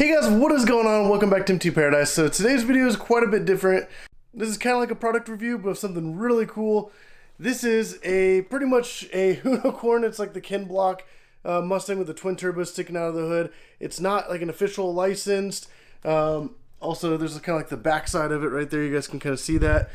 Hey guys, what is going on? Welcome back to MT Paradise. So today's video is quite a bit different. This is kind of like a product review, but of something really cool. This is pretty much a Hoonicorn. It's like the Ken Block Mustang with the twin turbos sticking out of the hood. It's not like an official licensed. Also, there's kind of like the backside of it right there. You guys can kind of see that.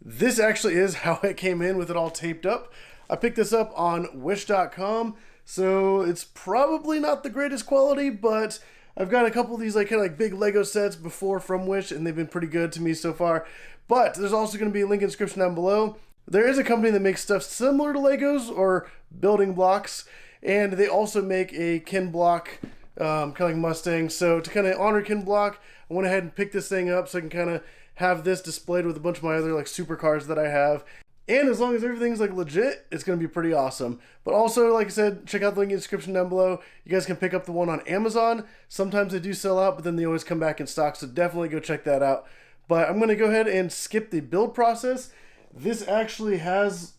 This actually is how it came in with it all taped up. I picked this up on wish.com, so it's probably not the greatest quality, but I've got a couple of these kind of like big Lego sets before from Wish, and they've been pretty good to me so far. But there's also going to be a link in the description down below. There is a company that makes stuff similar to Legos or building blocks, and they also make a Ken Block kind of like Mustang. So to kind of honor Ken Block, I went ahead and picked this thing up so I can kind of have this displayed with a bunch of my other like supercars that I have. And as long as everything's like legit, it's going to be pretty awesome. But also, like I said, check out the link in the description down below. You guys can pick up the one on Amazon. Sometimes they do sell out, but then they always come back in stock. So definitely go check that out. But I'm going to go ahead and skip the build process. This actually has,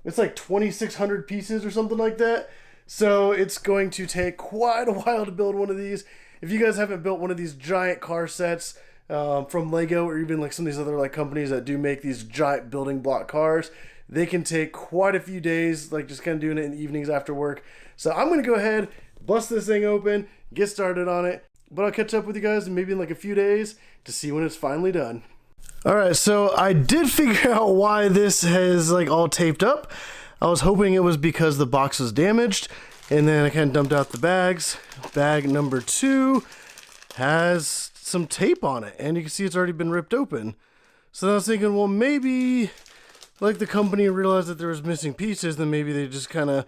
it's like 2,600 pieces or something like that. So it's going to take quite a while to build one of these. If you guys haven't built one of these giant car sets, from Lego or even like some of these other like companies that do make these giant building block cars, they can take quite a few days, like just kind of doing it in the evenings after work. So I'm going to go ahead, bust this thing open, get started on it, but I'll catch up with you guys in maybe in like a few days to see when it's finally done. Alright, so I did figure out why this has like all taped up. I was hoping it was because the box was damaged, and then I kind of dumped out the bags. Bag number 2 has some tape on it, and you can see it's already been ripped open. So I was thinking, well, maybe like the company realized that there was missing pieces, then maybe they just kind of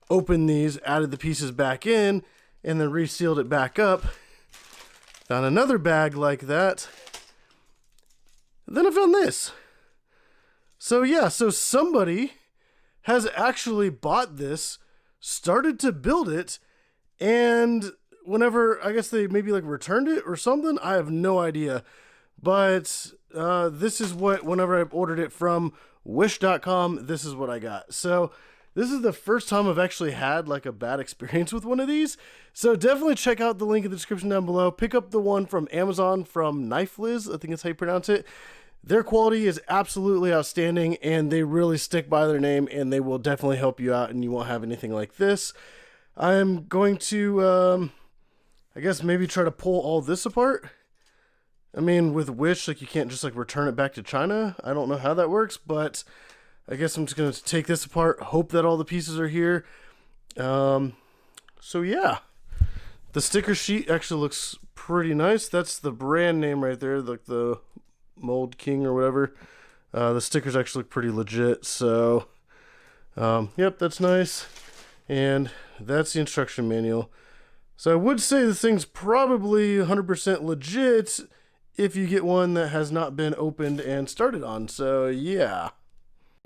opened these, added the pieces back in, and then resealed it back up. Found another bag like that. And then I found this. So yeah, so somebody has actually bought this, started to build it, and whenever, I guess they maybe like returned it or something, I have no idea. But this is what, whenever I ordered it from wish.com, this is what I got. So this is the first time I've actually had like a bad experience with one of these. So definitely check out the link in the description down below. Pick up the one from Amazon from Knife Liz, I think that's how you pronounce it. Their quality is absolutely outstanding, and they really stick by their name, and they will definitely help you out, and you won't have anything like this. I'm going to I guess maybe try to pull all this apart. I mean, with Wish, like you can't just like return it back to China. I don't know how that works, but I guess I'm just going to take this apart, hope that all the pieces are here. So yeah, the sticker sheet actually looks pretty nice. That's the brand name right there, like the Mold King or whatever. The stickers actually look pretty legit. So, yep, that's nice. And that's the instruction manual. So I would say the thing's probably 100% legit if you get one that has not been opened and started on. So yeah.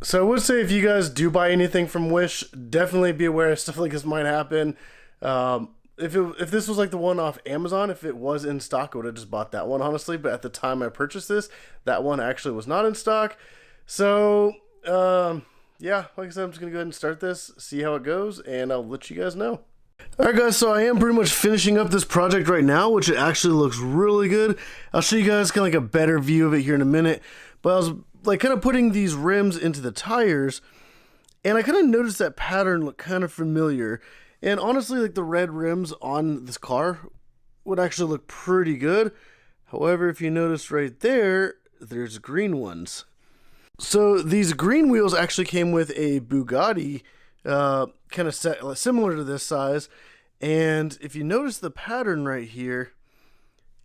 So I would say if you guys do buy anything from Wish, definitely be aware stuff like this might happen. If this was like the one off Amazon, if it was in stock, I would have just bought that one, honestly. But at the time I purchased this, that one actually was not in stock. So yeah, like I said, I'm just going to go ahead and start this, see how it goes, and I'll let you guys know. Alright guys, so I am pretty much finishing up this project right now, which it actually looks really good. I'll show you guys kind of like a better view of it here in a minute. But I was like kind of putting these rims into the tires, and I kind of noticed that pattern look kind of familiar. And honestly, like the red rims on this car would actually look pretty good. However, if you notice right there, there's green ones. So these green wheels actually came with a Bugatti kind of set similar to this size, and if you notice the pattern right here,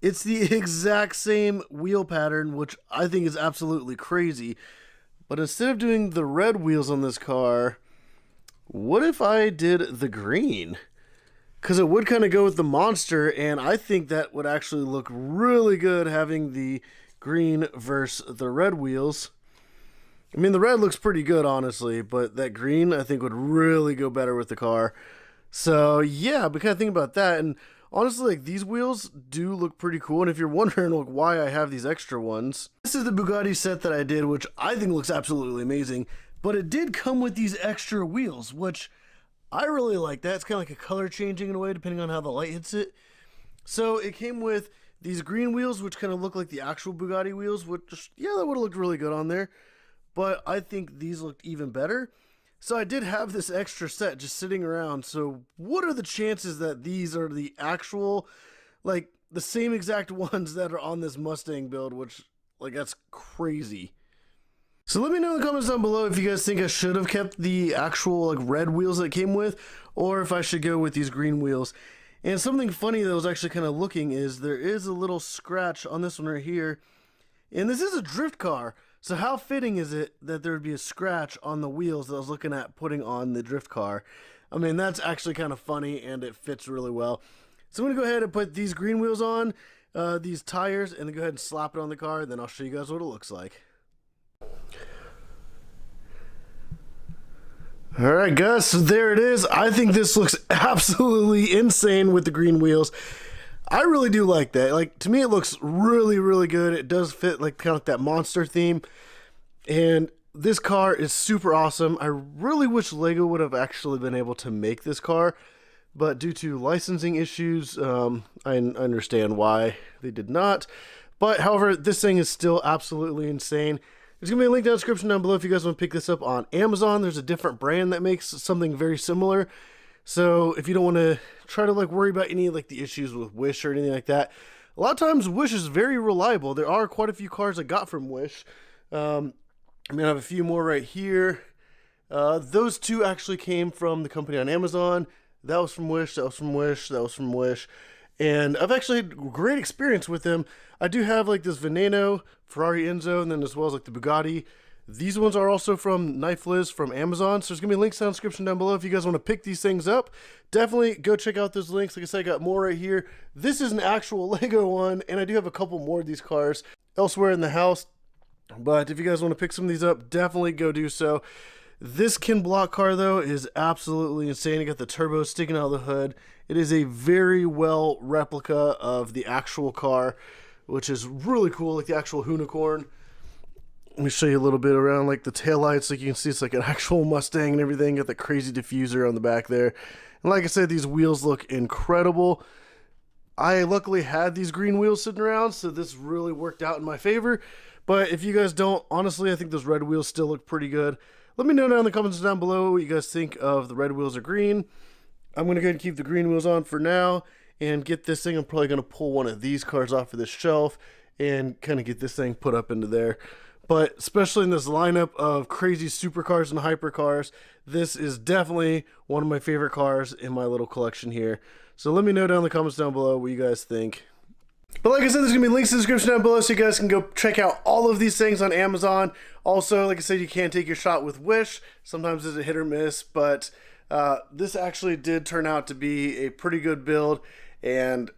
it's the exact same wheel pattern, which I think is absolutely crazy. But instead of doing the red wheels on this car, what if I did the green? Because it would kind of go with the monster, and I think that would actually look really good having the green versus the red wheels. I mean, the red looks pretty good, honestly, but that green, I think, would really go better with the car. So, yeah, but kind of think about that. And honestly, like, these wheels do look pretty cool. And if you're wondering, like, why I have these extra ones, this is the Bugatti set that I did, which I think looks absolutely amazing. But it did come with these extra wheels, which I really like that. It's kind of like a color changing in a way, depending on how the light hits it. So it came with these green wheels, which kind of look like the actual Bugatti wheels, which, yeah, that would have looked really good on there. But I think these looked even better. So I did have this extra set just sitting around. So what are the chances that these are the actual, like, the same exact ones that are on this Mustang build, which, like, that's crazy. So let me know in the comments down below if you guys think I should have kept the actual, like, red wheels that it came with, or if I should go with these green wheels. And something funny that I was actually kind of looking is there is a little scratch on this one right here. And this is a drift car. So how fitting is it that there would be a scratch on the wheels that I was looking at putting on the drift car? I mean, that's actually kind of funny, and it fits really well. So I'm going to go ahead and put these green wheels on, these tires, and then go ahead and slap it on the car, and then I'll show you guys what it looks like. Alright guys, so there it is. I think this looks absolutely insane with the green wheels. I really do like that. Like, to me it looks really, really good. It does fit like kind of like that monster theme. And this car is super awesome. I really wish Lego would have actually been able to make this car. But due to licensing issues, I understand why they did not. But however, this thing is still absolutely insane. There's going to be a link down in the description down below if you guys want to pick this up on Amazon. There's a different brand that makes something very similar. So if you don't want to try to like worry about any like the issues with Wish or anything like that, a lot of times Wish is very reliable. There are quite a few cars I got from Wish. I have a few more right here. Those two actually came from the company on Amazon. That was from Wish, that was from Wish, that was from Wish. And I've actually had great experience with them. I do have like this Veneno, Ferrari Enzo, and then as well as like the Bugatti. These ones are also from Knife Liz from Amazon. So there's going to be links down in the description down below if you guys want to pick these things up. Definitely go check out those links. Like I said, I got more right here. This is an actual Lego one, and I do have a couple more of these cars elsewhere in the house. But if you guys want to pick some of these up, definitely go do so. This Ken Block car, though, is absolutely insane. You got the turbo sticking out of the hood. It is a very well replica of the actual car, which is really cool, like the actual Hoonicorn. Let me show you a little bit around, like the taillights. Like you can see, it's like an actual Mustang and everything. Got the crazy diffuser on the back there. And like I said, these wheels look incredible. I luckily had these green wheels sitting around, so this really worked out in my favor. But if you guys don't, honestly, I think those red wheels still look pretty good. Let me know down in the comments down below what you guys think of the red wheels or green. I'm going to go ahead and keep the green wheels on for now and get this thing. I'm probably going to pull one of these cars off of this shelf and kind of get this thing put up into there. But especially in this lineup of crazy supercars and hypercars, this is definitely one of my favorite cars in my little collection here. So let me know down in the comments down below what you guys think. But like I said, there's going to be links in the description down below so you guys can go check out all of these things on Amazon. Also, like I said, you can take your shot with Wish. Sometimes it's a hit or miss, but this actually did turn out to be a pretty good build. And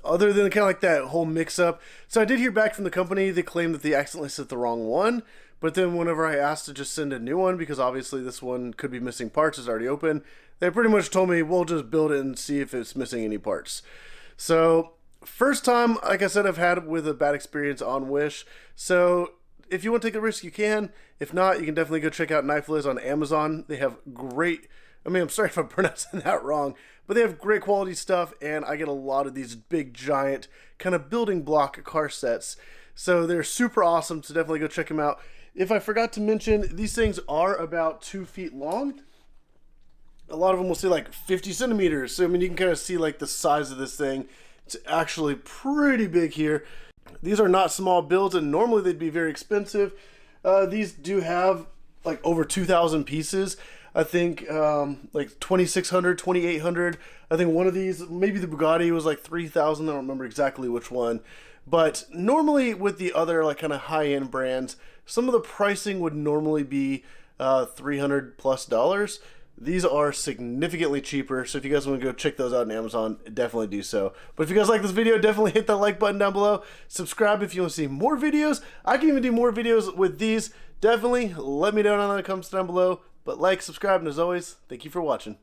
other than kind of like that whole mix-up, so I did hear back from the company. They claimed that they accidentally set the wrong one. But then whenever I asked to just send a new one, because obviously this one could be missing parts, it's already open, they pretty much told me, we'll just build it and see if it's missing any parts. So first time, like I said, I've had with a bad experience on Wish. So if you want to take a risk, you can. If not, you can definitely go check out Knife Liz on Amazon. They have great, I'm sorry if I'm pronouncing that wrong, but they have great quality stuff, and I get a lot of these big, giant, kind of building block car sets. So they're super awesome, so definitely go check them out. If I forgot to mention, these things are about 2 feet long. A lot of them will say like 50 centimeters. So, you can kind of see like the size of this thing. It's actually pretty big here. These are not small builds, and normally they'd be very expensive. These do have like over 2,000 pieces. I think like 2,600, 2,800. I think one of these, maybe the Bugatti, was like 3,000. I don't remember exactly which one. But normally with the other like kind of high-end brands, some of the pricing would normally be $300+. These are significantly cheaper, so if you guys want to go check those out on Amazon, definitely do so. But if you guys like this video, definitely hit that like button down below. Subscribe if you want to see more videos. I can even do more videos with these. Definitely let me know in the comments down below. But like, subscribe, and as always, thank you for watching.